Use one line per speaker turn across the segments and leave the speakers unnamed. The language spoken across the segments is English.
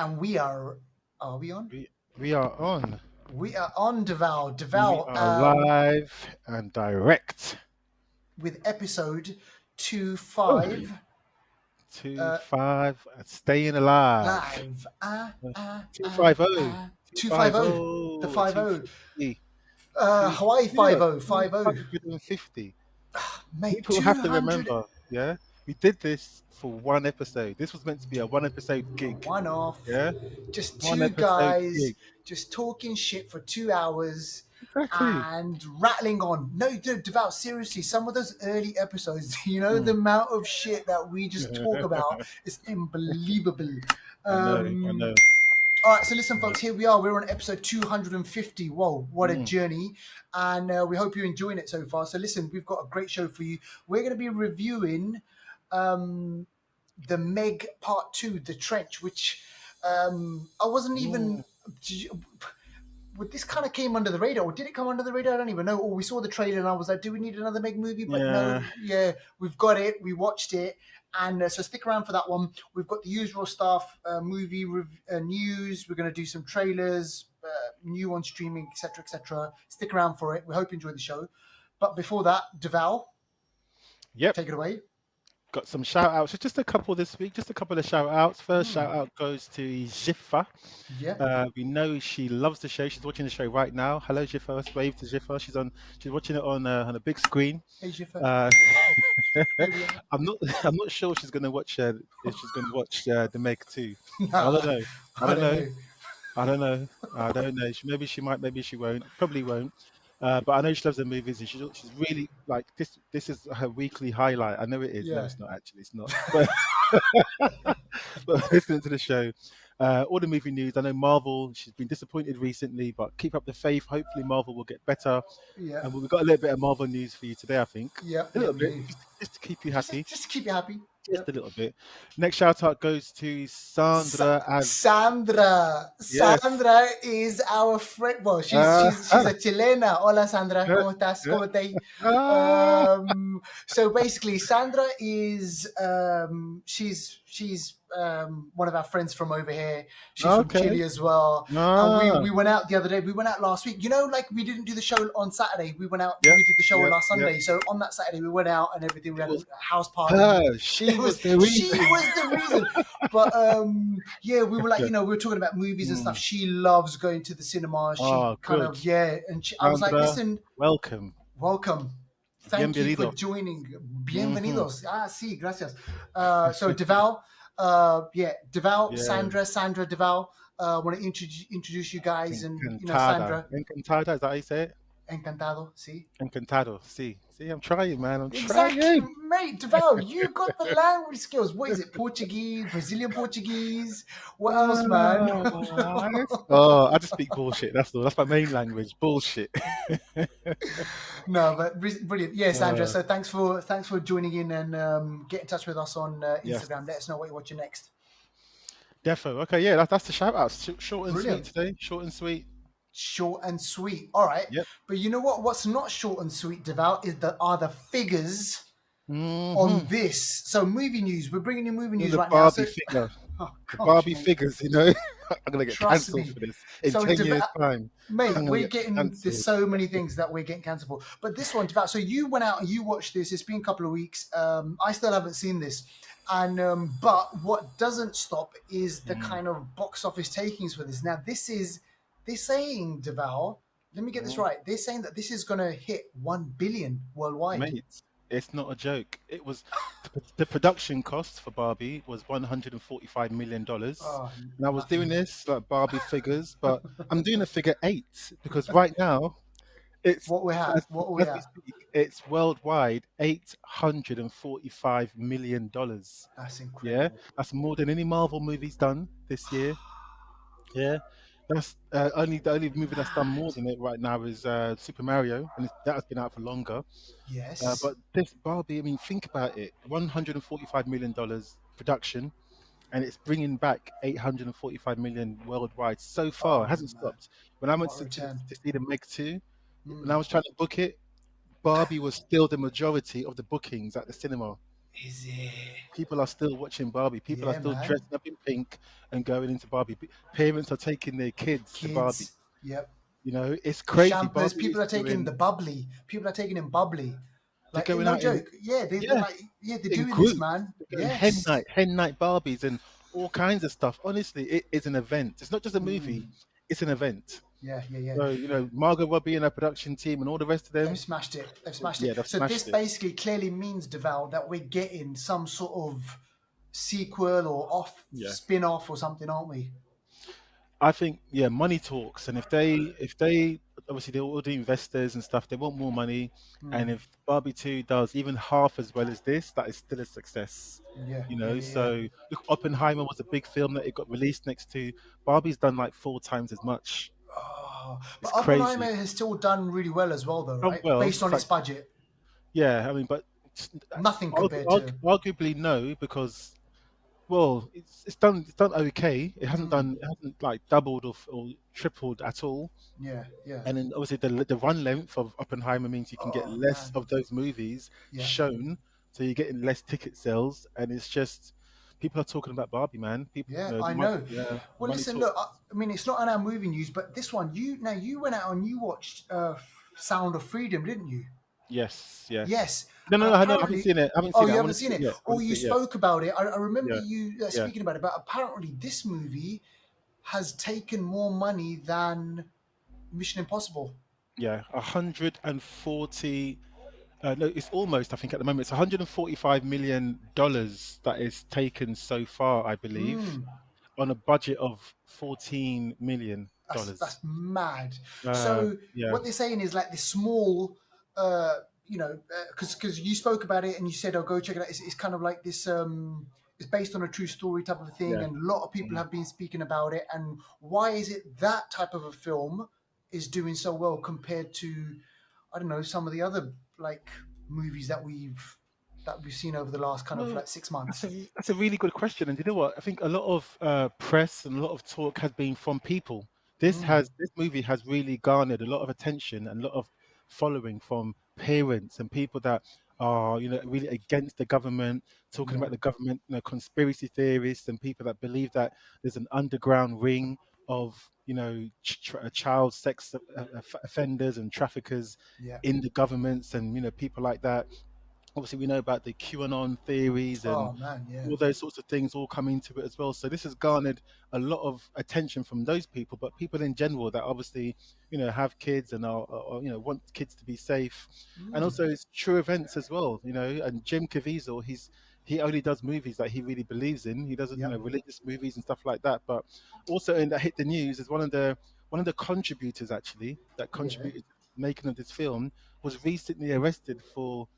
And we are we on?
We are on.
We are on, Deval.
We
Deval,
are live and direct.
with episode
Oh,
25
two five, staying alive.
live.
250,
250. The 50.
250, 2,
Hawaii
yeah,
50. 50.
250.
Mate,
People have to
200.
remember, yeah, we did this for one episode. This was meant to be a one episode gig,
One off.
yeah,
Just
one
two
episode
guys
gig.
just talking shit for 2 hours
Exactly.
and rattling on. No, dude, Devout, seriously, some of those early episodes, the
Mm.
amount of shit that we just talk about is unbelievable.
I know, I
Um,
know.
all right, so listen, folks, here we are. We're on episode 250. Whoa, what a
Mm.
journey. And we hope you're enjoying it so far. So listen, we've got a great show for you. We're going to be reviewing the Meg Part 2, The Trench, which I wasn't even... This kind of came under the radar, or did it come under the radar? I don't even know. Or we saw the trailer and I was like, do we need another Meg movie? But no,
Yeah.
we've got it. We watched it. And so stick around for that one. We've got the usual stuff, movie news. We're going to do some trailers, new on streaming, etc., etc. Stick around for it. We hope you enjoy the show. But before that, Deval,
Yep.
take it away.
Got some shout outs. Just a couple this week. Just a couple of shout outs. First shout out goes to Jiffa.
Yeah.
We know she loves the show. She's watching the show right now. Hello, Jiffa. Let's wave to Jiffa. She's watching it on a big screen.
Hey, Jiffa.
I'm not sure she's gonna watch if she's gonna watch the Meg 2. I don't know. I don't know. Maybe she might. Maybe she won't. Probably won't. But I know she loves the movies, and she's really like this. This is her weekly highlight. I know it is. No,
Yeah.
it's not actually. It's not. But listening to the show, all the movie news. I know Marvel. She's been disappointed recently, but keep up the faith. Hopefully, Marvel will get better.
Yeah.
And we've got a little bit of Marvel news for you today. I think.
Yeah.
A little bit, just to keep you happy.
Just to keep you happy.
Just a little bit. Next shout out goes to Sandra.
Sandra.
Yes.
Sandra is our friend. Well, she's a Chilena. Hola, Sandra. ¿Cómo estás? ¿Cómo te? So basically, Sandra is she's one of our friends from over here. She's from Chile as well. And we went out the other day. We went out last week. Like we didn't do the show on Saturday. We went out. We did the show on last Sunday. So on that Saturday, we went out and everything. We had a house party.
She was the reason.
But we were like, we were talking about movies and stuff. She loves going to the cinema. She and I was like, listen,
welcome.
Thank you for joining. Bienvenidos. Sí, gracias. So Deval, Sandra Deval. Want to introduce you guys and Sandra.
Encantada, is that how you say it?
Encantado, sí.
Encantado, sí. See, I'm trying, man. I'm
exactly,
trying.
Mate, Deval, you got the language skills. What is it? Portuguese, Brazilian Portuguese? What else, man?
I just speak bullshit. That's all. That's my main language. Bullshit.
No, but brilliant. Yeah, Sandra. So thanks for joining in and get in touch with us on Instagram. Yes. Let us know what you're watching next.
Defo. Okay, yeah, that's the shout outs. Short and sweet today. Short and sweet.
Short and sweet. All right.
Yep.
But you know what? What's not short and sweet, Deval, are the figures on this. So movie news. We're bringing you movie news right now.
Figure. The Barbie figures, I'm going to get cancelled for this in 10 years' time.
Mate, there's so many things that we're getting cancelled for. But this one, Deval, so you went out and you watched this. It's been a couple of weeks. I still haven't seen this. And but what doesn't stop is the kind of box office takings for this. Now, they're saying, Deval, let me get this right. They're saying that this is going to hit 1 billion worldwide.
Mate, it's not a joke. It was the production cost for Barbie was $145 million. And I was doing this like Barbie figures, but I'm doing a figure 8 because right now it's
what we have.
It's worldwide $845 million.
That's incredible.
Yeah, that's more than any Marvel movie's done this year. Yeah. That's the only movie that's done more than it right now is Super Mario, and that has been out for longer.
Yes.
But this Barbie, I mean, think about it: $145 million production, and it's bringing back $845 million worldwide so far. It hasn't stopped. When I went to see the Meg 2, when I was trying to book it, Barbie was still the majority of the bookings at the cinema.
Is it?
People are still watching Barbie. People are
Yeah,
still
man.
dressing up in pink and going into Barbie. Parents are taking their kids to Barbie.
Kids. Yep.
You know, it's
The
crazy.
champers.
Barbie
People
is
are taking
doing.
the bubbly. People are taking in bubbly.
They're
Like
going
no
out in,
joke. Yeah, they're
yeah,
like yeah they're
in
doing this,
groups.
man.
They're going
Yes.
hen night Barbies, and all kinds of stuff. Honestly, it is an event. It's not just a movie;
Mm.
it's an event.
Yeah, yeah, yeah.
So Margot Robbie and her production team and all the rest of
They've
them,
smashed it. They've smashed it.
yeah, they've
So this
smashed it.
basically clearly means, Deval, that we're getting some sort of sequel or off
Yeah.
spin off or something, aren't we?
I think yeah, money talks, and if they obviously all the investors and stuff, they want more money, and
Mm.
if Barbie Two does even half as well as this, that is still a success.
Yeah,
You
yeah,
know,
yeah, yeah.
so look, Oppenheimer was a big film that it got released next to. Barbie's done like 4 times as much.
Oh, but
It's crazy.
Oppenheimer has still done really well as well, though,
Oh
right?
well,
Based on
it's
its
like
budget,
yeah, I mean, but
nothing compared to.
arguably no, because well, it's done okay.
Mm,
It hasn't like doubled or tripled at all.
yeah, yeah.
And then obviously the run length of Oppenheimer means you can get
Oh
less
man,
of those movies
yeah,
shown, so you're getting less ticket sales, and it's just people are talking about Barbie, man. People,
yeah.
the
I
money,
know.
yeah, the
Well,
money
listen, look.
talks.
I mean, it's not on our movie news, but this one, you went out and you watched Sound of Freedom, didn't you?
Yes, yes.
Yes,
No,
and
no, no, no, I haven't
apparently,
seen it. I haven't
oh,
seen it.
you
I
haven't
want to
seen
see it
it,
yet. I
or
want to
you
see it yet.
spoke about it. I remember
Yeah,
you
yeah,
speaking about it, but apparently, this movie has taken more money than Mission Impossible.
yeah. 140. No, it's almost. I think at the moment it's 145 million dollars that is taken so far, I believe,
Mm.
on a budget of 14 million
That's
dollars.
mad. So
Yeah,
what they're saying is like this small, because you spoke about it and you said, "Oh, go check it out." It's kind of like this. It's based on a true story type of thing,
yeah.
and a lot of people
Mm.
have been speaking about it. And why is it that type of a film is doing so well compared to, I don't know, some of the other like movies that we've seen over the last kind of
Well,
like six
that's
months.
a really good question. And you know what? I think a lot of press and a lot of talk has been from people.
Mm.
This movie has really garnered a lot of attention and a lot of following from parents and people that are really against the government, talking
Yeah,
about the government, conspiracy theorists and people that believe that there's an underground ring of child sex offenders and traffickers
yeah.
in the governments and people like that. Obviously we know about the QAnon theories and
Oh man, yeah.
all those sorts of things all come into it as well. So this has garnered a lot of attention from those people, but people in general that obviously have kids and are want kids to be safe, and
Mm.
also it's true events as well. And Jim Caviezel, he only does movies that he really believes in. He doesn't
Yep.
religious movies and stuff like that. But also in that hit the news is one of the contributors actually that
Yeah.
contributed to the making of this film was recently arrested for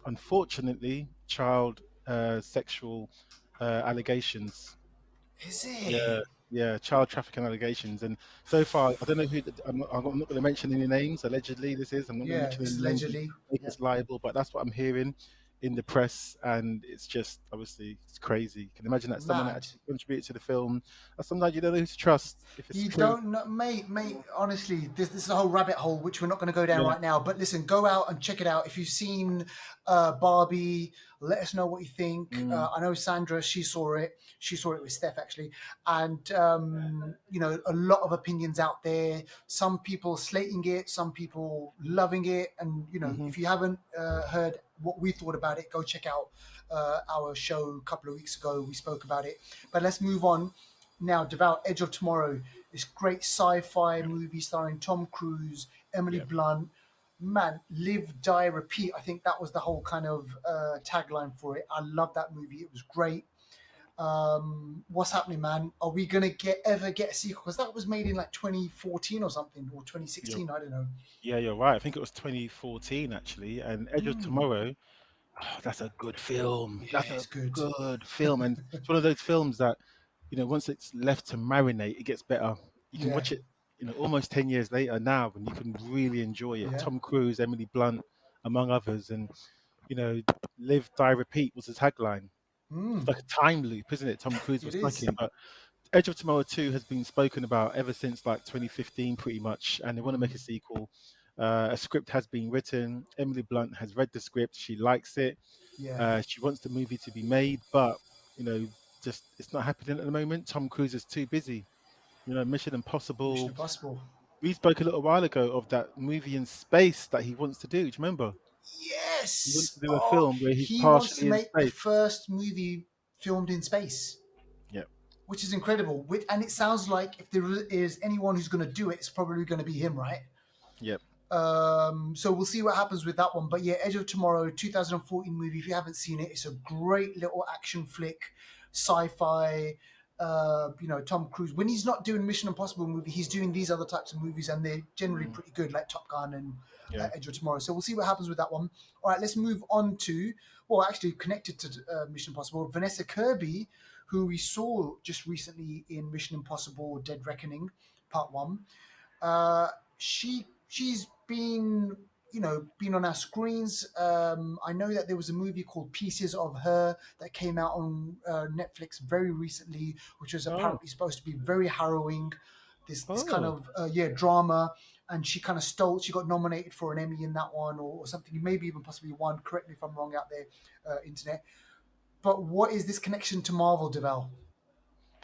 unfortunately, child sexual allegations.
Is
Yeah,
it?
yeah, child trafficking allegations. And so far, I don't know who. I'm not going to mention any names. Allegedly, this is. I'm not going to
Yeah,
mention
this
any
is
names and
allegedly.
make
Yeah.
us liable. But that's what I'm hearing in the press, and it's just obviously it's crazy. You can imagine that someone that
Mad.
actually contributed to the film. Sometimes you don't know who to trust if it's
You
true.
don't know, mate. Honestly, this is a whole rabbit hole which we're not going to go down
Yeah.
right now. But listen, go out and check it out. If you've seen Barbie, let us know what you think.
Mm,
I know Sandra, she saw it. She saw it with Steph actually, and a lot of opinions out there. Some people slating it, some people loving it, and
hmm.
if you haven't heard what we thought about it, go check out our show a couple of weeks ago. We spoke about it. But let's move on. Now, Devout Edge of Tomorrow, this great sci-fi movie starring Tom Cruise, Emily
Yeah.
Blunt. Man, live, die, repeat. I think that was the whole kind of tagline for it. I love that movie. It was great. What's happening, man? Are we gonna ever get a sequel? Because that was made in like 2014 or something, or
You're,
2016. I don't know.
yeah, you're right. I think it was 2014 actually, and Edge of
Mm,
Tomorrow. Oh, that's a good film.
yeah,
That's a
it's good.
good film, and it's one of those films that once it's left to marinate, it gets better. You can
Yeah,
watch it, almost 10 years later now, and you can really enjoy it.
yeah.
Tom Cruise, Emily Blunt, among others, and you know, live, die, repeat was the tagline. It's
Mm,
like a time loop, isn't it? Tom Cruise
it
was stuck
is.
in, but Edge of Tomorrow 2 has been spoken about ever since like 2015, pretty much, and they want to make
Mm,
a sequel. A script has been written. Emily Blunt has read the script. She likes it.
Yeah.
She wants the movie to be made, but you know, just it's not happening at the moment. Tom Cruise is too busy. You know, Mission
Mission
Impossible.
Impossible.
We spoke a little while ago of that movie in space that he wants to do. Do you remember? He wants
Yes.
to do a
Oh,
film where he's
he wants to
partially in
make the
space.
first movie filmed in space,
Yep,
which is incredible. And it sounds like if there is anyone who's going to do it, it's probably going to be him, right?
yep.
So we'll see what happens with that one. But yeah, Edge of Tomorrow, 2014 movie. If you haven't seen it, it's a great little action flick, sci-fi. Tom Cruise. When he's not doing Mission Impossible movie, he's doing these other types of movies, and they're generally
Mm,
pretty good, like Top Gun and
yeah.
Edge of Tomorrow. So we'll see what happens with that one. All right, let's move on to actually connected to Mission Impossible, Vanessa Kirby, who we saw just recently in Mission Impossible: Dead Reckoning Part One. She's been been on our screens. I know that there was a movie called Pieces of Her that came out on Netflix very recently, which was
Oh,
apparently supposed to be very harrowing. This kind
oh.
of drama, and she kind of stole. She got nominated for an Emmy in that one, or something. Maybe even possibly won. Correct me if I'm wrong out there, internet. But what is this connection to Marvel, Deval?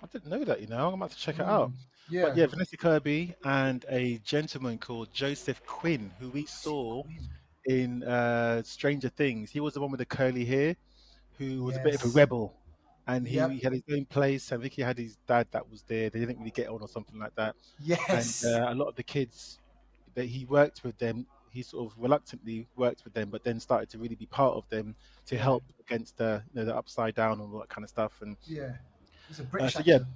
I didn't know that. You know, I'm about to check it out.
Mm,
But
yeah.
yeah, Vanessa Kirby and a gentleman called Joseph Quinn, who we
Joseph
saw
Quinn.
in Stranger Things. He was the one with the curly hair, who was a bit of a
Yes.
rebel, and he
Yep.
had his own place. And Vicky had his dad that was there. They didn't really get on or something like that. And
Yes.
a lot of the kids that he worked with them, he sort of reluctantly worked with them, but then started to really be part of them to
Yeah.
help against the the upside down and all that kind of stuff. And
Yeah. He's a British
so yeah,
actor.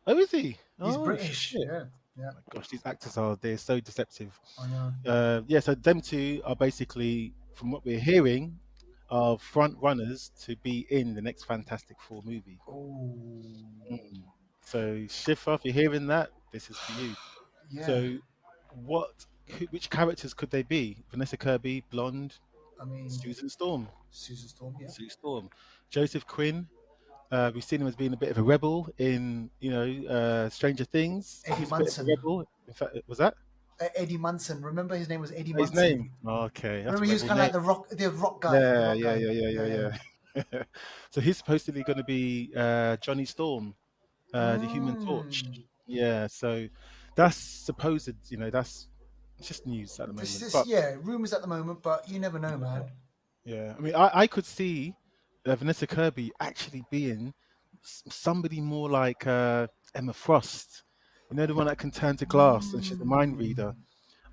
oh, is he?
He's
Oh
British.
shit!
Yeah. Yeah.
My gosh, these actors are they're so deceptive.
I know.
Yeah, so them two are basically, from what we're hearing, are front runners to be in the next Fantastic Four movie.
Oh.
Mm. So Schiffer, if you're hearing that, this is for you.
Yeah.
So which characters could they be? Vanessa Kirby, blonde,
I mean,
Susan Storm,
Susan Storm. Yeah.
Sue Storm, Joseph Quinn. We've seen him as being a bit of a rebel in, Stranger Things.
Eddie
He's a bit of a
Munson.
rebel. In fact, was that
Eddie Munson. Remember his name was Eddie
his
Munson.
name? Okay, that's a
Remember he was
rebel
kind of
name.
like the rock guy. The
Yeah,
rock
yeah,
guy.
yeah, yeah,
Yeah. Yeah.
yeah, yeah. So he's supposedly going to be Johnny Storm, the Human Torch.
Mm.
Yeah, so that's supposed, that's just news at the
This
moment.
is
But
rumors at the moment, but you never know,
yeah,
man.
yeah. I mean, I could see Vanessa Kirby actually being somebody more like Emma Frost. You know, the one that can turn to glass and she's a mind reader.
Mm.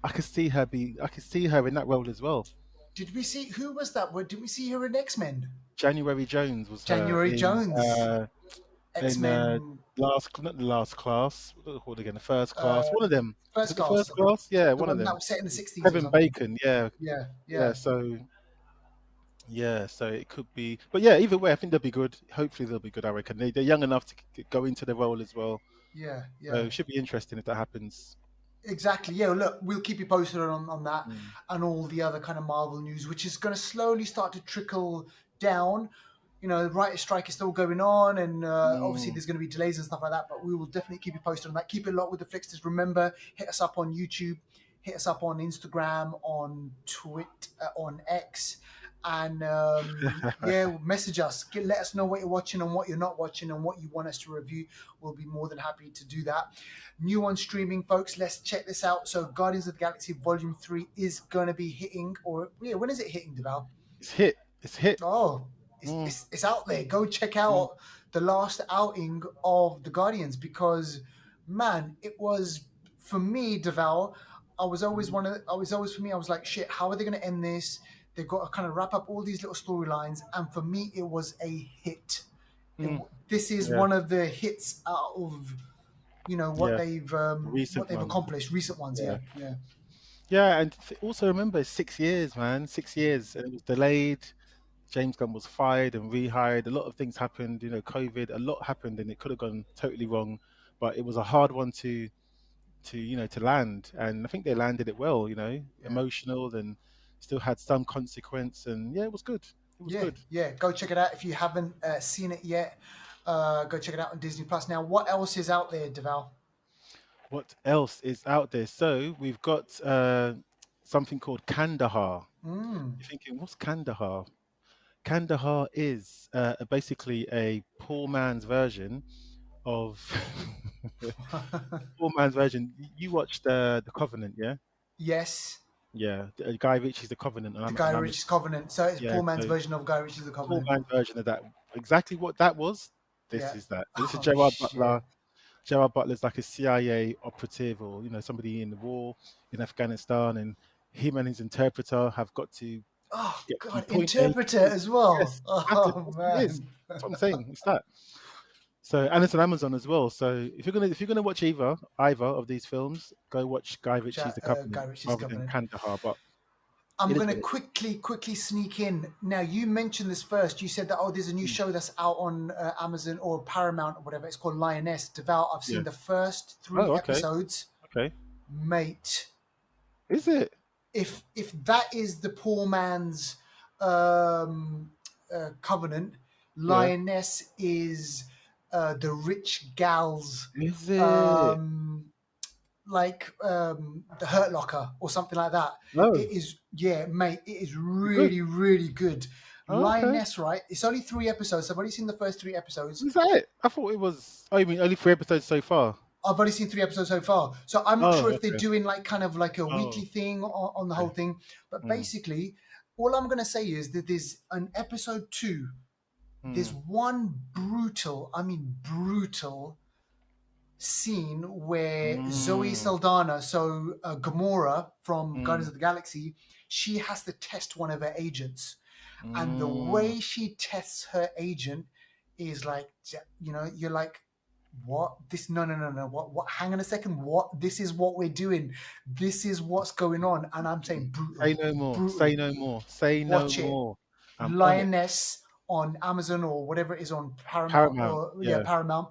I could see her in that role as well.
Did we see who was that? Did we see her in X Men?
January Jones was her
January Jones, X
in
Men,
not the last class. What was it called again? The first
uh,
class. One of them. Was
First
it the
Class,
first class? Yeah,
the
one of
one that
them.
was set in the '60s or
Kevin
something.
Bacon. Yeah,
Yeah,
yeah.
yeah,
So yeah, so it could be. But yeah, either way, I think they'll be good. Hopefully, they'll be good. I reckon they're young enough to go into the role as well.
yeah,
So
yeah.
it should be interesting if that happens.
Exactly. Yeah. Look, we'll keep you posted on that
Mm.
and all the other kind of Marvel news, which is going to slowly start to trickle down. The writer's strike is still going on, and obviously
Mm.
there's going to be delays and stuff like that. But we will definitely keep you posted on that. Keep it locked with the Flixters. Remember, hit us up on YouTube, hit us up on Instagram, on Twitter, on X, and yeah, message us. Let us know what you're watching and what you're not watching, and what you want us to review. We'll be more than happy to do that. New on streaming, folks. Let's check this out. So, Guardians of the Galaxy Volume 3 is going to be hitting, or yeah, when is it hitting, Deval?
It's hit. It's hit.
Oh,
Mm.
it's out there. Go check
Mm.
out the last outing of the Guardians, because, man, it was, for me, Deval.
Mm.
I was always for me. I was like, shit. How are they going to end this? They've got to kind of wrap up all these little storylines, and for me, it was a hit.
Mm.
This is
Yeah.
one of the hits out of
Yeah.
what
Recent
they've
ones.
accomplished, recent ones.
Yeah.
Yeah, yeah,
Yeah, and also remember, it's 6 years, man. 6 years, and it was delayed. James Gunn was fired and rehired. A lot of things happened. COVID. A lot happened, and it could have gone totally wrong. But it was a hard one to land, and I think they landed it well.
yeah.
Emotional and still had some consequence, and yeah, it was good. It was
Yeah,
good.
yeah. Go check it out if you haven't seen it yet. Go check it out on Disney Plus. Now, what else is out there, Deval?
What else is out there? So we've got something called Kandahar.
Mm.
You're thinking, what's Kandahar? Kandahar is basically a poor man's version of poor man's version. You watched the Covenant, yeah?
Yes,
Yeah, Guy Ritchie's The Covenant,
the Guy
and I'm
Ritchie's Covenant. So it's
yeah.
poor man's
So
version of Guy Ritchie's The
poor
Covenant.
man's version of that, exactly what that was. This
Yeah.
is that. So this is
Oh
Gerard
shit.
Butler. Gerard Butler's like a CIA operative, or somebody in the war in Afghanistan, and him and his interpreter have got to
Oh
get from
god,
point A to
interpreter
point.
as well.
Yes,
Oh
that's what it is.
man.
That's what I'm saying. It's that. So, and it's on Amazon as well. So if you're gonna watch either of these films, go watch Guy Ritchie's The
Guy
Covenant
Ritchie's
rather than
Covenant.
Kandahar. But
I'm
it is
going to
what it is.
quickly sneak in. Now, you mentioned this first. You said that, oh, there's a new
Mm,
show that's out on Amazon or Paramount or whatever. It's called Lioness. Devout. I've
yeah.
seen the first three
Oh, okay.
episodes.
Okay.
Mate,
Is it?
if that is the poor man's um, covenant,
Yeah.
Lioness is the rich gal's
Is it?
um, like the Hurt Locker or something like that.
No.
It is, yeah, mate. It is
Is it good?
really good.
Oh, okay.
Lioness, right? It's only 3 episodes. I've only seen the first 3 episodes.
Is that it? I thought it was. Oh, you mean only 3 episodes so far?
I've only seen 3 episodes so far, so I'm not sure
Oh,
if they're
okay.
doing like kind of like a
Oh,
weekly thing on the whole
okay.
thing. But
Mm,
basically, all I'm gonna say is that there's an episode 2. There's
mm,
one brutal, I mean brutal scene where Zoe
mm,
Saldana, so Gamora from Guardians
mm,
of the Galaxy, she has to test one of her agents, and the
mm.
way she tests her agent is like, you're like, what? This? No. What? Hang on a second. What? This is what we're doing. This is what's going on, and I'm saying
Say
brutal,
no more.
brutal.
Say no more. Say no
Watch it.
more. I'm on it.
Lioness on Amazon or whatever it is on Paramount
Paramount.
or yeah,
Yeah.
Paramount.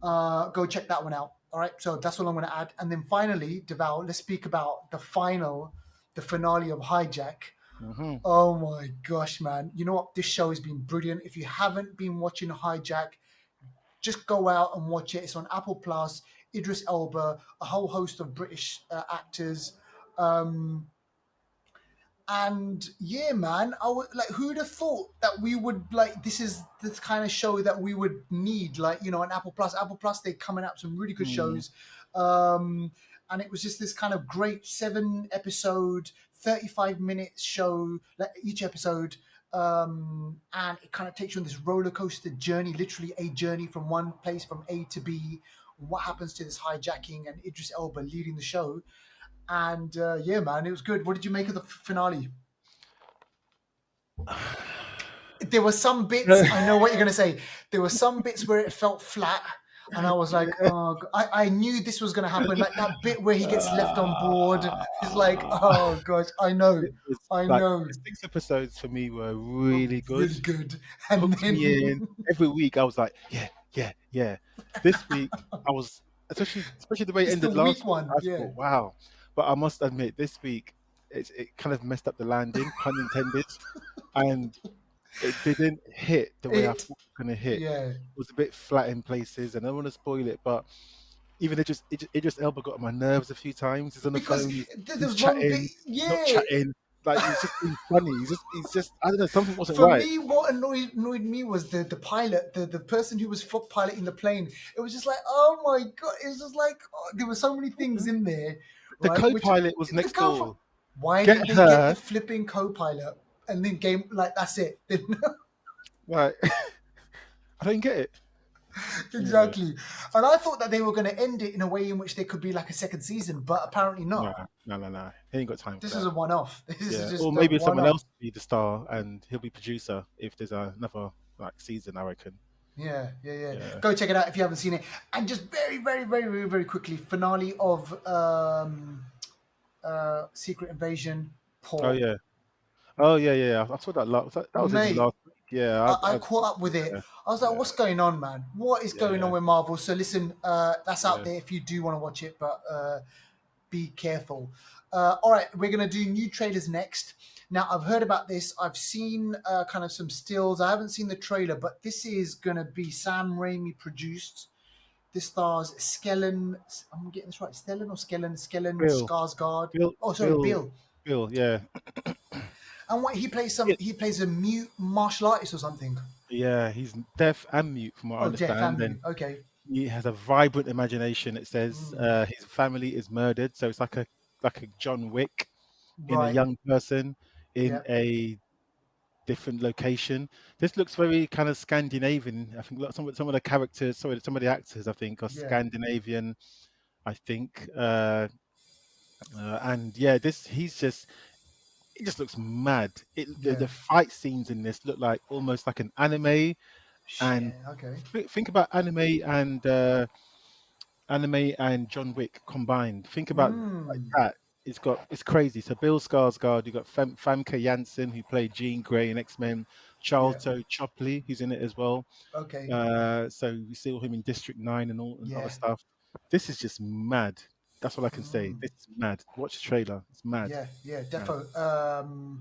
Go check that one out. All right, so that's all I'm going to add. And then finally, Deval, let's speak about the finale of Hijack.
Hmm.
Oh my gosh, man. You know what? This show has been brilliant. If you haven't been watching Hijack, just go out and watch it. It's on Apple Plus. Idris Elba, a whole host of British actors. Um, and yeah, man, I would like, who'd have thought that we would like, this is the kind of show that we would need, like, on Apple Plus. Apple Plus, they're coming out with some really good
Mm,
shows. And it was just this kind of great 7 episode, 35 minutes show, like each episode. And it kind of takes you on this roller coaster journey, literally a journey from one place from A to B. What happens to this hijacking, and Idris Elba leading the show. And yeah, man, it was good. What did you make of the finale? There were some bits, I know what you're going to say. There were some bits where it felt flat. And I was like, oh, I knew this was going to happen. Like that bit where he gets left on board. It's like, oh, gosh, I know.
it was
I
like
know.
the 6 episodes for me were
Were
really good.
really good. And
Hooked me in.
then
Every week I was like, yeah. This week I was, especially the way it
it's the
ended
weak
last week.
one.
I
Yeah.
thought, wow. But I must admit, this week it kind of messed up the landing, pun intended, and it didn't hit the way I thought
It,
it was gonna hit.
yeah.
It was a bit flat in places, and I don't want to spoil it, but even it just Elba got on my nerves a few times. He's on the
Because
phone,
there
he's
was one bit,
chatting, not
yeah.
chatting. Like he's just being funny. He's just I don't know, something wasn't
For
right.
me, what annoyed me was the pilot, the person who was piloting the plane. It was just like, oh my god! It was just like, oh, there were so many things in there,
The
right? Which
co-pilot was
the
next
co.
door.
Why
Get
didn't they get the
her
flipping co-pilot and then game like that's it?
right. I don't get it. Anyway,
Exactly. And I thought that they were going to end it in a way in which there could be like a second season, but apparently
no,
not.
no. He ain't got time for
This is
that.
a one-off. This is
Yeah, or
just a
maybe someone
one-off.
else will be the star and he'll be producer if there's another like season. I reckon.
Yeah.
Yeah.
Go check it out if you haven't seen it. And just very quickly, finale of Secret Invasion.
Oh
Poor
yeah. Oh yeah. I saw that last. That was in
mate.
last week. Yeah.
I caught up with it.
Yeah.
I was like,
Yeah.
what's going on, man? What is going on
Yeah.
with Marvel? So listen, that's out
Yeah.
there if you do want to watch it, but be careful. All right, we're going to do new trailers next. Now, I've heard about this. I've seen kind of some stills. I haven't seen the trailer, but this is going to be Sam Raimi produced. This stars Skellen. I'm getting this right. Stellan or Skellen? Skellen
Bill.
Skarsgård.
Bill.
Oh, sorry,
Bill.
Bill.
Bill. Yeah.
And what he plays
Yeah,
he plays a mute martial artist or something.
yeah, he's deaf and mute, from what I
Oh, deaf
understand,
and
and
mute. Okay.
he has a vibrant imagination. It says
Mm,
his family is murdered, so it's like a John Wick in a
right.
young person in
Yeah.
a different location. This looks very kind of Scandinavian. I think some of the characters, sorry, some of the actors, I think, are
Yeah.
Scandinavian. I think, and yeah, this he's just it just looks mad.
Yeah.
The fight scenes in this look like almost like an anime. And
Shit. Okay.
think about anime and John Wick combined. Think about like
Mm.
that. It's crazy. So Bill Skarsgård, you got Famke Janssen who played Jean Grey in X Men,
Yeah.
Charlton Chopley who's in it as well.
Okay.
So we see him in District 9 and all and other
Yeah.
stuff. This is just mad. That's all I can say.
Mm.
This is mad. Watch the trailer. It's mad.
Yeah. Yeah.
Mad.
Defo.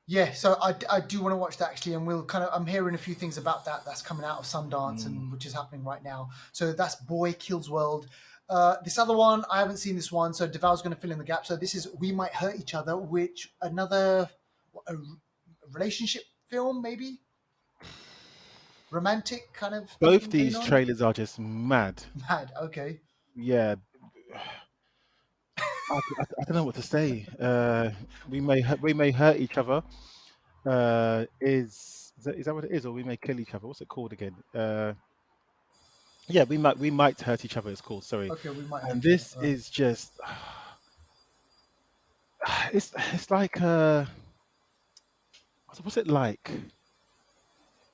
Yeah, so I do want to watch that actually, and we'll kind of I'm hearing a few things about that's coming out of Sundance
Mm.
and which is happening right now. So that's Boy Kills World. This other one I haven't seen this one, so Deval's going to fill in the gap. So this is We Might Hurt Each Other, which another a relationship film maybe romantic kind of
Both
thing going
these
on.
trailers are just mad.
Mad, okay.
Yeah, I don't know what to say. We may hurt each other. Is that what it is, or we may kill each other? What's it called again? Yeah, we might hurt each other. It's called. Sorry,
Okay, we might hurt
and
each other.
this
All right.
is just it's like what's it like?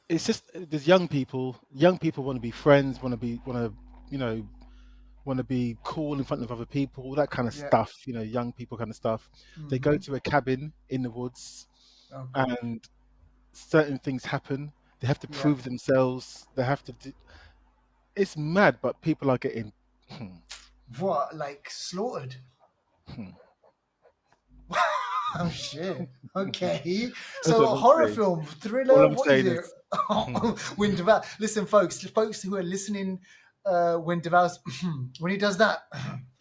It's just there's young people. Young people want to be friends. Want to you know want to be cool in front of other people. All that kind of
Yeah.
stuff. Young people kind of stuff. They go
Mm-hmm.
to a cabin in the woods,
Oh God.
and certain things happen. They have to
Yeah.
prove themselves. They have to do. It's mad, but people are getting.
What? Like slaughtered? Oh shit. Okay.
That's
So
what
a
I'm
horror
saying.
film,
All
thriller,
I'm
what is
saying
it?
is,
When Deval listen, folks who are listening, when Deval's when he does that,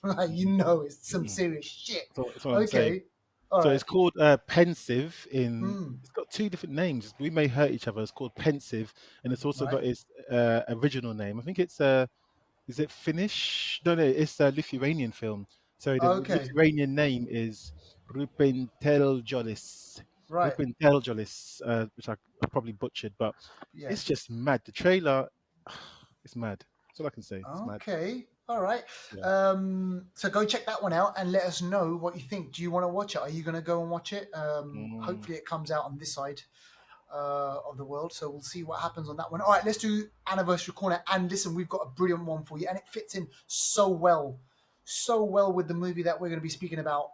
like it's some serious shit.
so that's what I'm saying.
Okay. All
So
right.
it's called Pensive.
Mm,
It's got two different names. We may hurt each other. It's called Pensive, and it's also
right.
got its original name. I think it's is it Finnish? No, it's a Lithuanian film. So the
Okay.
Lithuanian name is Rupinteljolis.
Right.
Rupinteljolis, which I probably butchered, but
Yeah.
it's just mad. The trailer, it's mad. That's all I can say. It's mad.
Okay. All right.
Yeah.
So go check that one out and let us know what you think. Do you want to watch it? Are you going to go and watch it?
Mm.
Hopefully it comes out on this side of the world. So we'll see what happens on that one. All right, let's do anniversary corner. And listen, we've got a brilliant one for you, and it fits in so well with the movie that we're going to be speaking about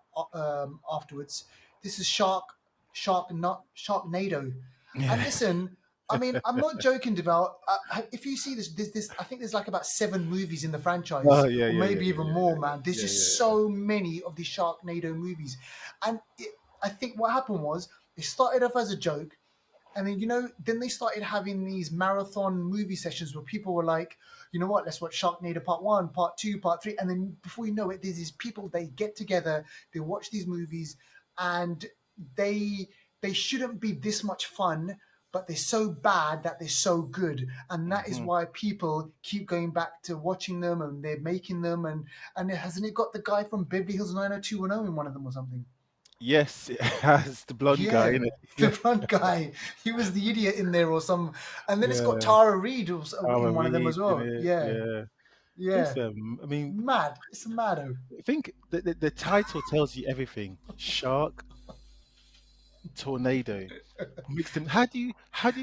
afterwards. This is Sharknado. And
Yeah.
listen, I mean, I'm not joking about. If you see this, I think there's like about 7 movies in the
Oh
franchise,
yeah,
or
yeah, yeah,
maybe
yeah,
even
yeah,
more.
yeah,
Man, there's
yeah,
just
yeah,
so many of these Sharknado movies, and I think what happened was it started off as a joke, and then then they started having these marathon movie sessions where people were like, you know what, let's watch Sharknado Part 1, Part 2, Part 3, and then before you know it, there's these people, they get together, they watch these movies, and they they shouldn't be this much fun, but they're so bad that they're so good, and
yeah.
that is why people keep going back to watching them, and they're making them, and hasn't it got the guy from Beverly Hills 90210 in one of them or something?
Yes, it has the blonde guy
Yeah,
in it.
the
Yeah,
front guy. He was the idiot in there or some. And then it's got
yeah.
Tara Reid
Our
in one of them
Reed
as
in
well.
it.
Yeah,
Yeah.
yeah.
I mean,
Mad. It's a maddo.
I think the title tells you everything. Shark tornado mixed in. How do you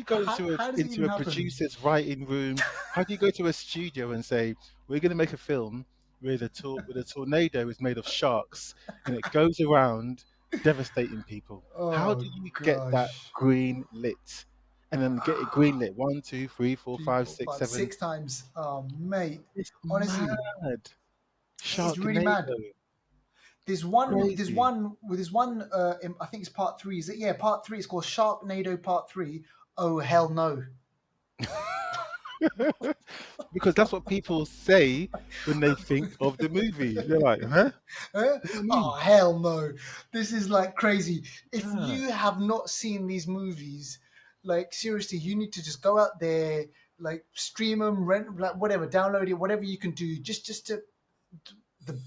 go
How does it
into
even
a
happen?
producer's writing room? How do you go to a studio and say we're going to make a film where the tornado is made of sharks and it goes around devastating people? How do
Oh
you get that
gosh.
green lit and then get it green lit? One, two, three, four,
Three,
five,
four,
six,
five,
seven.
6 times. Oh mate.
It's
Honestly,
mad.
it's really mad.
Sharknado,
There's one. There's
crazy.
one. There's one. I think it's part 3. Is it? Yeah, part 3. It's called Sharknado Part 3. Oh hell no.
Because that's what people say when they think of the movie. They're like, huh? What do you
Oh
mean?
hell no! This is like crazy. If
Yeah.
you have not seen these movies, like seriously, you need to just go out there, like stream them, rent, like whatever, download it, whatever you can do, just to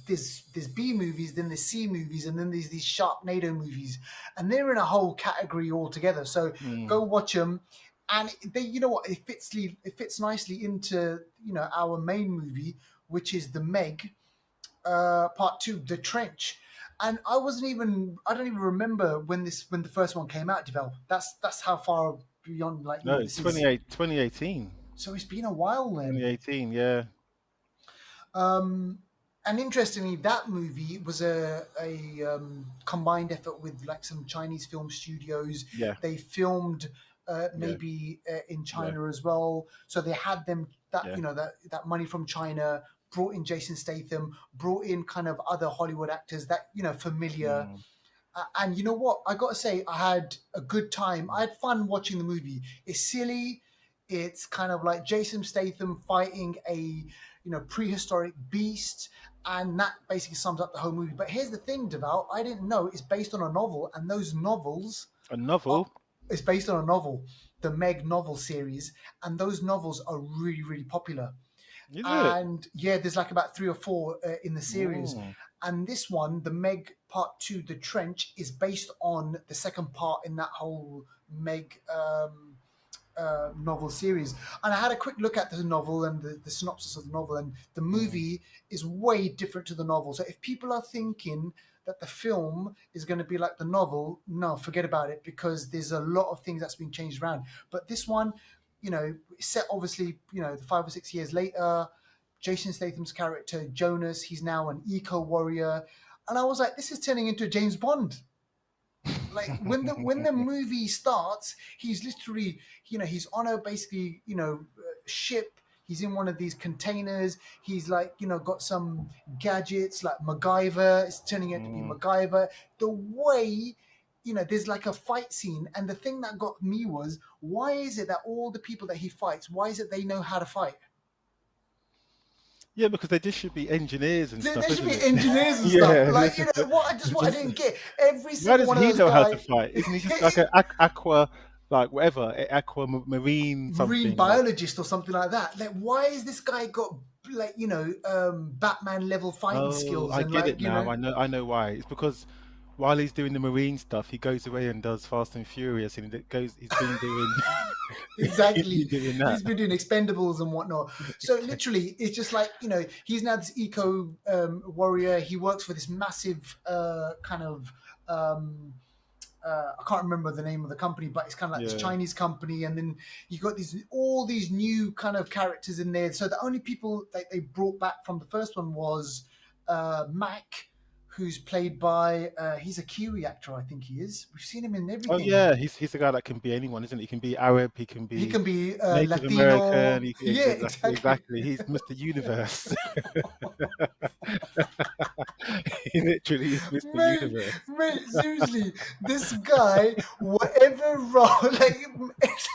there's B movies, then there's C movies, and then there's these Sharknado movies, and they're in a whole category altogether. So
Mm.
go watch them, and they, you know what, it fits nicely into our main movie, which is the Meg, part two, the Trench. And I don't even remember when the first one came out. Develop. That's how far beyond, like,
No,
this is.
2018.
So it's been a while then.
2018, yeah.
Um, and interestingly, that movie was a combined effort with like some Chinese film studios.
Yeah,
They filmed
yeah,
maybe in
yeah,
China as well. So they had them that
yeah.
that money from China, brought in Jason Statham, brought in kind of other Hollywood actors that familiar.
Mm.
And you know what? I got to say, I had a good time. I had fun watching the movie. It's silly. It's kind of like Jason Statham fighting a prehistoric beast, and that basically sums up the whole movie. But here's the thing, Deval. I didn't know it's based on a novel, and those novels
A
are.
novel?
It's based on a novel, the Meg novel series, and those novels are really, really popular.
Is it?
And yeah, there's like about three or four in the series.
Mm.
And this one, the Meg Part Two, the Trench, is based on the second part in that whole Meg novel series. And I had a quick look at the novel and the synopsis of the novel, and the
Mm.
movie is way different to the novel. So if people are thinking that the film is going to be like the novel, no, forget about it, because there's a lot of things that's been changed around. But this one, set obviously, 5 or 6 years later. Jason Statham's character Jonas, he's now an eco warrior, and I was like, this is turning into a James Bond. Like when the movie starts, he's literally, he's on a basically, ship. He's in one of these containers. He's like, got some gadgets like MacGyver. It's turning out to be
Mm.
MacGyver. The way, there's like a fight scene, and the thing that got me was, why is it that all the people that he fights, why is it they know how to fight?
Yeah, because they just should be engineers and
There
stuff,
should
isn't
be
it?
engineers and stuff.
Yeah.
Like, what I didn't get. Every
Why
single
doesn't
one of
he
those
know how to
guys,
fight? Isn't he just like an aqua, like whatever, marine
marine
something? Or,
biologist or something like that. Like, why is this guy got like Batman level fighting
oh,
skills
I
and
get
like
it now. I know why. It's because while he's doing the marine stuff, he goes away and does Fast and Furious, and he's been doing he's
exactly.
been doing that.
He's been doing Expendables and whatnot. So literally, it's just like he's now this eco warrior. He works for this massive kind of. I can't remember the name of the company, but it's kind of like this
Yeah.
Chinese company, and then you got all these new kind of characters in there. So the only people that they brought back from the first one was Mac, who's played by he's a Kiwi actor, I think he is. We've seen him in
Oh
everything.
yeah, he's the guy that can be anyone, isn't he? He can be Arab, he can
He
be
can be
Native American.
Latino. Yeah, exactly.
Exactly. He's Mr. Universe. He literally is Mr.
Mate,
Universe.
mate, seriously, this guy, whatever wrong, like,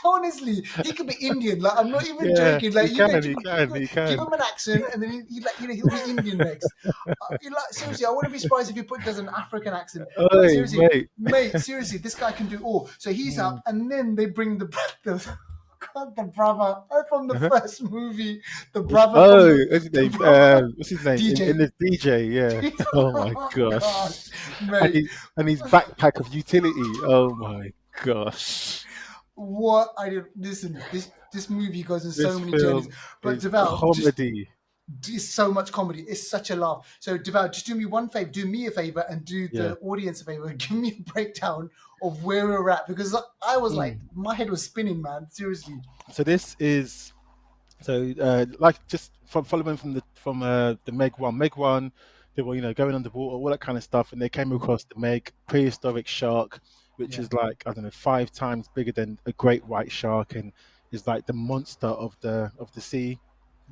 honestly, he could be Indian. Like, I'm not even
Yeah,
joking. Like,
he
you
can,
bet
he
you
can, he
give
can.
him an accent, and then he like, he'll be Indian next. Like, seriously, I wouldn't be surprised if he does an African accent. But
Hey,
seriously,
mate.
mate, seriously, this guy can do all. So he's
Mm.
up, and then they bring the God, the brother from the
Uh-huh.
first movie, the brother from
Oh,
the
what's his
the
name?
brother
What's his name? In
DJ.
this DJ, yeah. Oh my
Oh God,
gosh. And
mate.
he and his backpack of utility. Oh my gosh.
What I did listen, this movie goes in so
This
many journeys.
film
But
is
Deval, just
comedy.
it's so much comedy. It's such a laugh. So Deval, just do me one favor, do me a favor, and do
Yeah.
the audience a favor. Give me a breakdown of where we're at, because I was like,
Mm.
my head was spinning, man. Seriously.
So this is like just from following from the Meg one. Meg one, they were going underwater, all that kind of stuff, and they came across the Meg prehistoric shark, which
Yeah,
is like I don't know 5 times bigger than a great white shark, and is like the monster of the sea.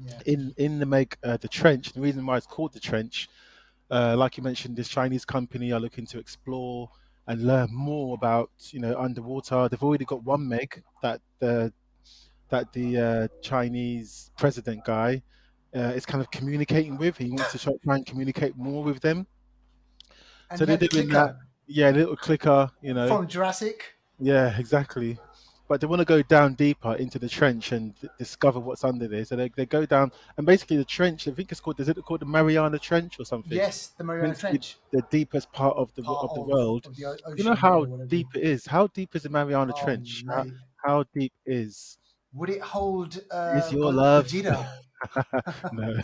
yeah,
In the Meg the trench. The reason why it's called the trench, like you mentioned, this Chinese company are looking to explore and learn more about underwater. They've already got one Meg that that the Chinese president guy is kind of communicating with. He wants to try and communicate more with them.
And
So
he
they're
had the
doing that.
clicker
Yeah, little clicker,
from Jurassic.
Yeah, exactly. But they want to go down deeper into the trench and discover what's under there. So they go down, and basically the trench, I think it's called, is it called the Mariana Trench or something?
Yes, the Mariana
Meant to be
Trench,
the deepest part of
part
the world.
of the
You know
ocean, yeah,
how
whatever.
deep it is? How deep is the Mariana
Oh,
Trench?
mate.
How deep is
Would it hold
is your love?
Gogeta?
No,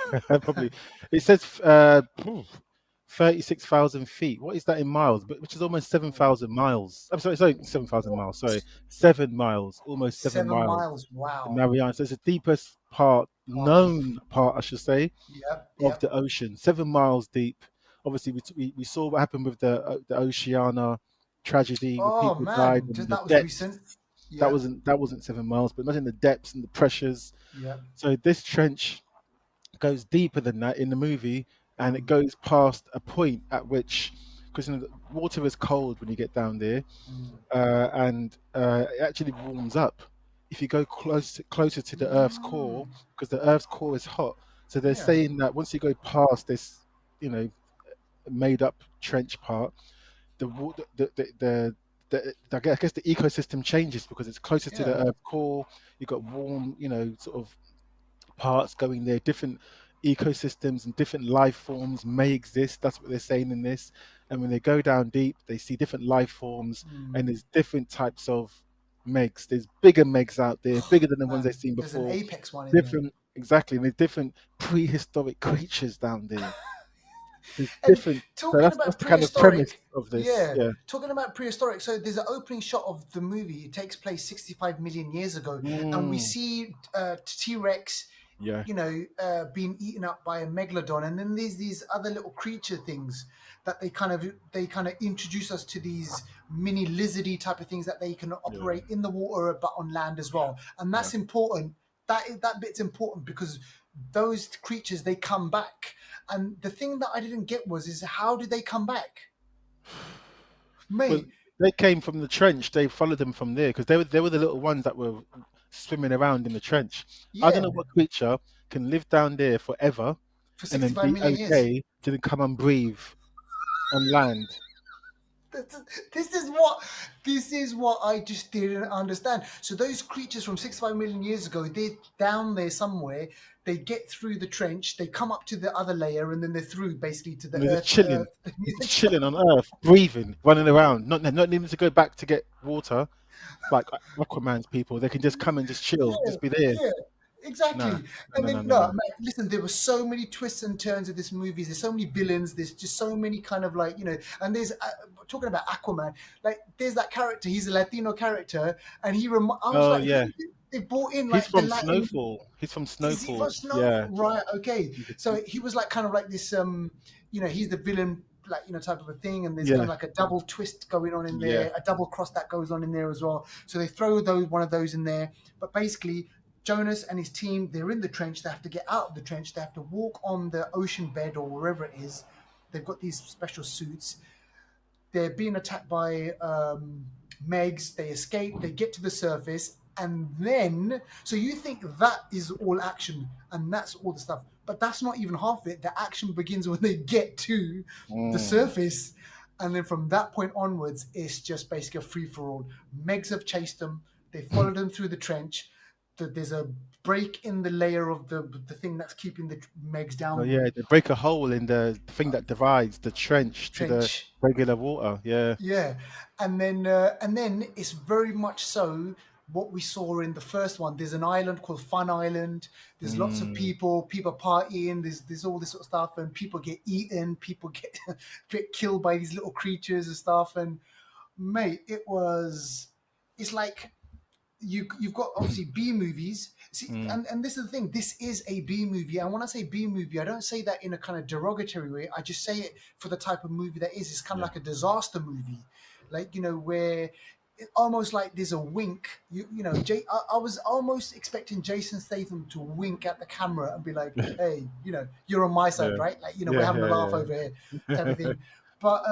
probably. It says 36,000 feet. What is that in miles? But which is almost 7,000 miles. I'm sorry, 7,000 miles. Sorry, 7 miles, almost seven
7 miles.
miles. The
Wow.
Mariana. So it's the deepest part,
Part.
known part, I should say,
Yep,
of
yep.
the ocean. 7 miles deep. Obviously, we saw what happened with the Oceana tragedy, where
Oh
people died
man,
in
just
the
that was
depths.
recent.
That
Yep,
wasn't 7 miles, but imagine the depths and the pressures.
yep.
So this trench goes deeper than that in the movie, and it
Mm,
goes past a point at which, because the water is cold when you get down there,
mm,
and it actually warms up if you go closer to the Earth's core,
mm.
because the Earth's core is hot. So they're
Yeah,
saying that once you go past this, you know, made up trench part, the water, I guess the ecosystem changes because it's closer to the
yeah.
Earth's core. You've got warm, sort of parts going there, different ecosystems and different life forms may exist. That's what they're saying in this. And when they go down deep, they see different life forms, and
Mm.
there's different types of megs. There's bigger megs out there, bigger than the ones they've
Man,
seen
there's an
before.
apex one in there.
Different, exactly. And there's different prehistoric creatures down there. There's
And
different. So
talking
that's
about
the kind of premise
prehistoric,
of this.
yeah,
Yeah.
talking about prehistoric. So there's an opening shot of the movie. It takes place 65 million years ago, and we
Mm,
see T Rex,
yeah.
being eaten up by a megalodon, and then there's these other little creature things that they kind of introduce us to, these mini lizardy type of things that they can
Yeah.
operate in the water but on land as well, and
Yeah.
that's important. That bit's important because those creatures, they come back, and the thing that I didn't get is how did they come back,
Well,
mate?
they came from the trench. They followed them from there because they were the little ones that were swimming around in the trench. I don't
Yeah,
know what creature can live down there forever
for
and then
65
be
million years.
okay to then come and breathe on land.
This this is what this is what I just didn't understand. So those creatures from 65 million years ago, they're down there somewhere. They get through the trench, they come up to the other layer, and then they're through basically to
And
the
they're just
earth.
chilling. They're just chilling on Earth, breathing, running around, not needing to go back to get water like Aquaman's people. They can just come and just chill,
Yeah,
just be there.
yeah,
Nah,
exactly.
no,
And
no, no,
then
no,
no,
no.
mate, listen, there were so many twists and turns of this movie. There's so many villains. There's just so many kind of like, and there's talking about Aquaman. Like there's that character. He's a Latino character, and I was
Oh
like,
yeah,
they brought in
he's
like the
from
Latin.
Snowfall. He's from
Is he
Snowfall.
from Snow?
Yeah.
Right. Okay.
He's
So he was like kind of like this. He's the villain, like type of a thing, and there's kind
yeah,
of like a double twist going on in
yeah.
there, a double cross that goes on in there as well. So they throw one of those in there, but basically. Jonas and his team, they're in the trench. They have to get out of the trench. They have to walk on the ocean bed or wherever it is. They've got these special suits. They're being attacked by Megs. They escape. They get to the surface, and then so you think that is all action and that's all the stuff, but that's not even half of it. The action begins when they get to the
Mm.
surface, and then from that point onwards, it's just basically a free for all. Megs have chased them. They followed them through the trench. There's a break in the layer of the thing that's keeping the Megs
Oh
down
yeah,
there.
they break a hole in the thing that divides the trench to the
Trench.
regular water. Yeah.
Yeah, and then it's very much so what we saw in the first one. There's an island called Fun Island. There's lots of
Mm.
people partying. There's all this sort of stuff, and people get eaten. People get get killed by these little creatures and stuff. And mate, it's like you've got obviously B movies. See,
Mm.
and this is the thing. This is a B movie, and when I say B movie, I don't say that in a kind of derogatory way. I just say it for the type of movie that is. It's kind of
Yeah.
like a disaster movie, like where almost like there's a wink. I was almost expecting Jason Statham to wink at the camera and be like, "Hey, you're on my side,
Yeah.
right? Like, we're
Yeah.
having a laugh
Yeah.
over here," type of thing. But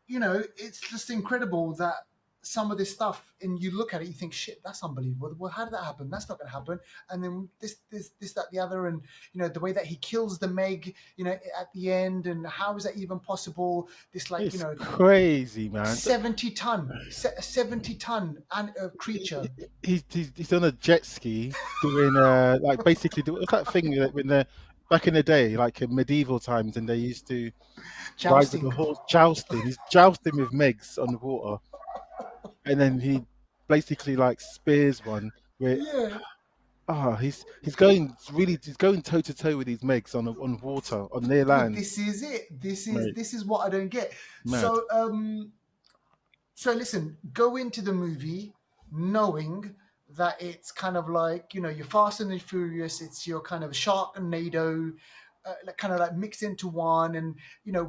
it's just incredible that some of this stuff, and you look at it, you think, shit, that's unbelievable. Well, how did that happen? That's not going to happen. And then this, that, the other, and the way that he kills the Meg, at the end, and how is that even possible? This, like,
It's crazy, man.
70 ton and creature.
He's on a jet ski doing like basically what's that thing that when they're back in the day, like in medieval times, and they used to ride with
Jousting.
the horse jousting. He's jousting with Megs on the water, and then he basically like spears one where
Yeah.
he's going toe to toe with these Megs on water on their
But
land,
this is it. This is
mate.
this is what I don't get.
Mad.
So listen, go into the movie knowing that it's kind of like, you're Fast and Furious. It's your kind of Sharknado, like, kind of like mixed into one, and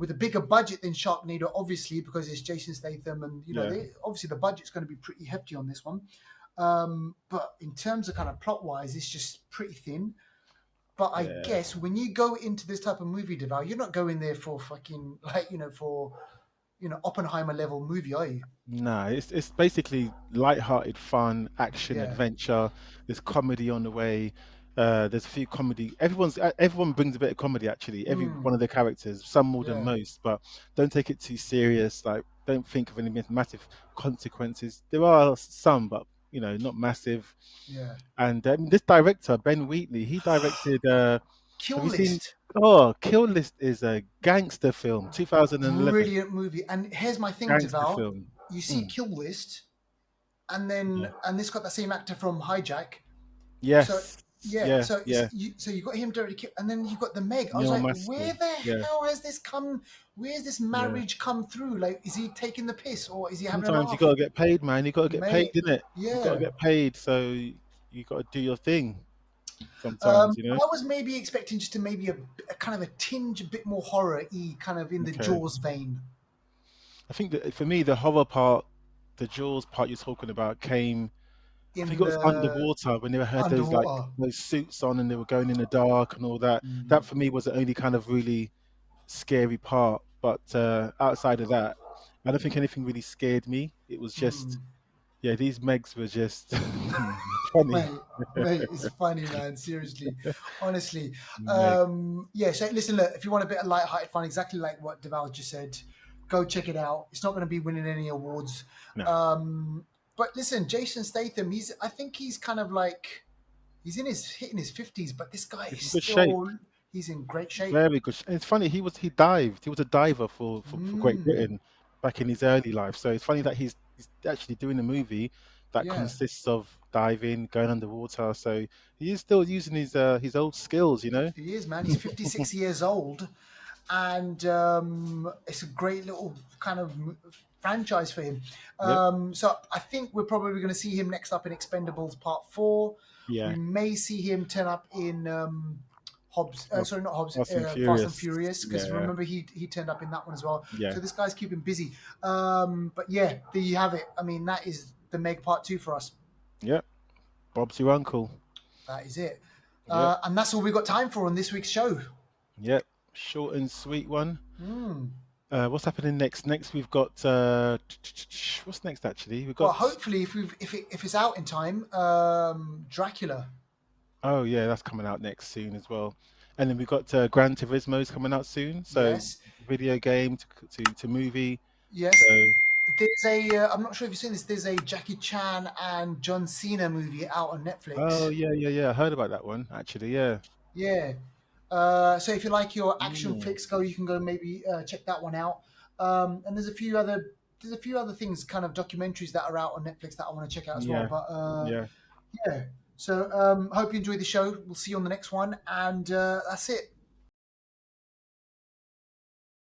with a bigger budget than Sharknado, obviously, because it's Jason Statham, and
Yeah,
obviously the budget's going to be pretty hefty on this one. But in terms of kind of plot wise, it's just pretty thin. But I
yeah.
guess when you go into this type of movie, Deval, you're not going there for fucking, like, for Oppenheimer level movie, are you?
Nah, it's basically light-hearted fun, action,
Yeah.
adventure. There's comedy on the way. There's a few comedy. Everyone brings a bit of comedy actually. Every
Mm,
one of the characters, some more than
yeah.
most, but don't take it too serious. Like, don't think of any massive consequences. There are some, but not massive.
Yeah.
And this director, Ben Wheatley, he directed. Have
Kill
you seen?
List.
Oh, Kill List is a gangster film, 2011
Brilliant movie. And here's my thing,
gangster
Deval.
film.
You see
Mm,
Kill List, and
yeah.
this got the same actor from Hijack. So
Yes.
yeah,
Yeah.
so
Yeah.
you got him directly killed, and then you got the Meg. I was
Neil
like,
Maskell.
where the
Yeah.
hell has this come? Where's this
Yeah.
marriage come through? Like, is he taking the piss, or is he having a
Sometimes you
laugh,
gotta get paid, man. You gotta get paid,
mate?
innit? You gotta
Yeah.
get paid, so you gotta do your thing. Sometimes,
I was maybe expecting just to maybe a kind of a tinge, a bit more horror-y, kind of in the
Okay.
Jaws vein.
I think that for me, the horror part, the Jaws part you're talking about came. I think
In
it was
the
underwater when they had those like
underwater.
those suits on and they were going in the dark and all that. That for me was the only kind of really scary part. But outside of that, I don't think anything really scared me. It was just,
Mm.
yeah, these Megs were just funny,
Mate, it's funny, man. Seriously, honestly.
Meg.
Yeah. So listen, look, if you want a bit of light-hearted fun, exactly like what Deval just said, go check it out. It's not going to be winning any awards.
No,
But listen, Jason Statham, I think he's kind of like, hitting his 50s, but this guy
he's
is
in good shape.
he's in great shape.
Very good. And it's funny, he dived. He was a diver for Great
Mm,
Britain back in his early life. So it's funny that he's actually doing a movie that
yeah.
consists of diving, going underwater. So he is still using his old skills.
He is, man. He's 56 years old, and it's a great little kind of franchise for him.
Yep.
So I think we're probably going to see him next up in Expendables Part 4. We
Yeah.
may see him turn up in Hobbs.
Well,
Sorry, not Hobbs.
Fast and
Fast and
Furious.
Furious, because
Yeah.
remember he turned up in that one as well.
Yeah.
So this guy's keeping busy. But yeah, there you have it. I mean, that is the Meg Part 2 for us.
Yep. Bob's your uncle.
That is it.
Yep.
And that's all we got time for on this week's show.
Yep. Short and sweet one.
Mm.
What's happening next? Next we've got what's next actually? We've
Well,
got
hopefully, if it's out in time, Dracula.
oh yeah, that's coming out next soon as well. And then we've got Gran Turismo's coming out soon. So
Yes,
video game to movie.
yes.
So
There's I'm not sure if you've seen this. There's a Jackie Chan and John Cena movie out on
oh
Netflix.
yeah. I heard about that one actually. Yeah.
Yeah. So if you like your action
Mm.
flicks, you can go maybe check that one out. And there's a few other things, kind of documentaries that are out on Netflix that I want to check out as well.
Yeah.
But
Yeah.
yeah. So hope you enjoyed the show. We'll see you on the next one, and that's it.